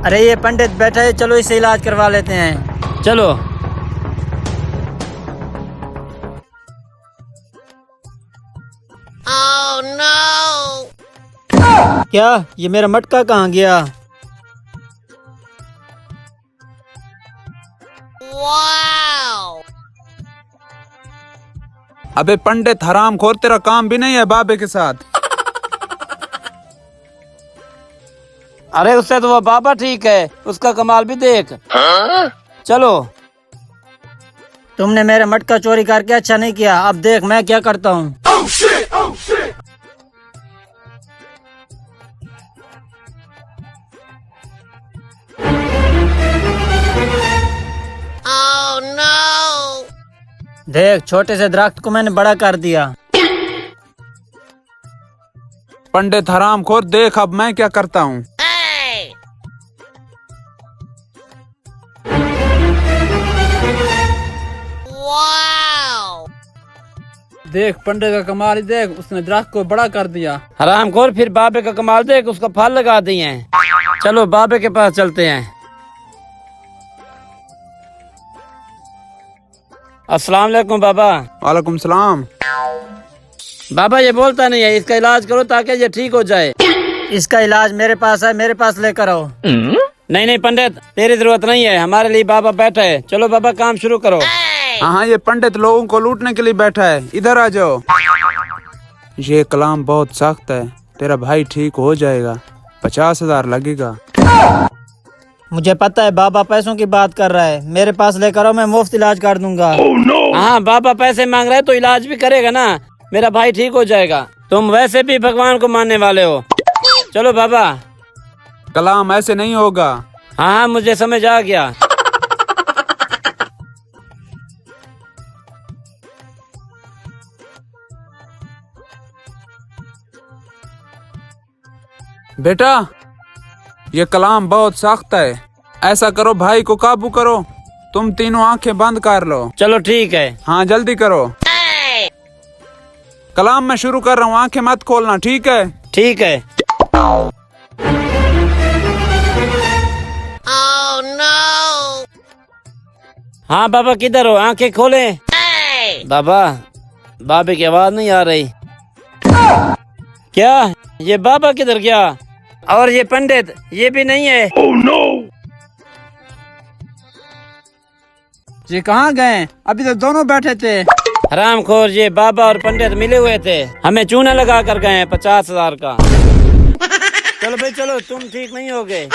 अरे ये पंडित बैठा है, चलो इससे इलाज करवा लेते हैं। चलो। Oh no! क्या ये मेरा मटका कहाँ गया? Wow! अबे पंडित हरामखोर, तेरा काम भी नहीं है बाबे के साथ। अरे उससे तो वो बाबा ठीक है, उसका कमाल भी देख। चलो। तुमने मेरा मटका चोरी करके अच्छा नहीं किया, अब देख मैं क्या करता हूँ। Oh no! देख छोटे से दरख्त को मैंने बड़ा कर दिया। पंडित हरामखोर, देख अब मैं क्या करता हूँ। Hey! Wow! देख पंडित का कमाल ही देख, उसने दरख्त को बड़ा कर दिया। हरामखोर, फिर बाबे का कमाल देख, उसका फल लगा दिए हैं। चलो बाबे के पास चलते हैं। अस्सलाम वालेकुम बाबा। वालेकुम सलाम। बाबा ये बोलता नहीं है, इसका इलाज करो ताकि ये ठीक हो जाए। इसका इलाज मेरे पास है, मेरे पास लेकर आओ। नहीं नहीं पंडित, तेरी जरूरत नहीं है, हमारे लिए बाबा बैठा है। चलो बाबा काम शुरू करो। हाँ, ये पंडित लोगों को लूटने के लिए बैठा है, इधर आ जाओ। ये कलाम बहुत सख्त है, तेरा भाई ठीक हो जाएगा, 50,000 लगेगा। मुझे पता है बाबा पैसों की बात कर रहा है, मेरे पास लेकर आओ, मैं मुफ्त इलाज कर दूंगा। हाँ बाबा पैसे मांग रहा है तो इलाज भी करेगा ना, मेरा भाई ठीक हो जाएगा। तुम वैसे भी भगवान को मानने वाले हो। चलो बाबा। कलाम ऐसे नहीं होगा। हाँ हाँ मुझे समझ आ गया। बेटा ये कलाम बहुत सख्त है, ऐसा करो भाई को काबू करो, तुम तीनों आंखें बंद कर लो। चलो ठीक है। हाँ जल्दी करो। Hey! कलाम मैं शुरू कर रहा हूँ, आंखें मत खोलना, ठीक है? ठीक है। Oh no! हाँ बाबा किधर हो, आंखें खोले। Hey! बाबा, बाबे की आवाज नहीं आ रही। क्या ये बाबा किधर गया? और ये पंडित, ये भी नहीं है। ये कहाँ गए? अभी तो दोनों बैठे थे। हरामखोर, ये बाबा और पंडित मिले हुए थे, हमें चूना लगा कर गए हैं 50,000 का। चलो भाई चलो, तुम ठीक नहीं हो गए।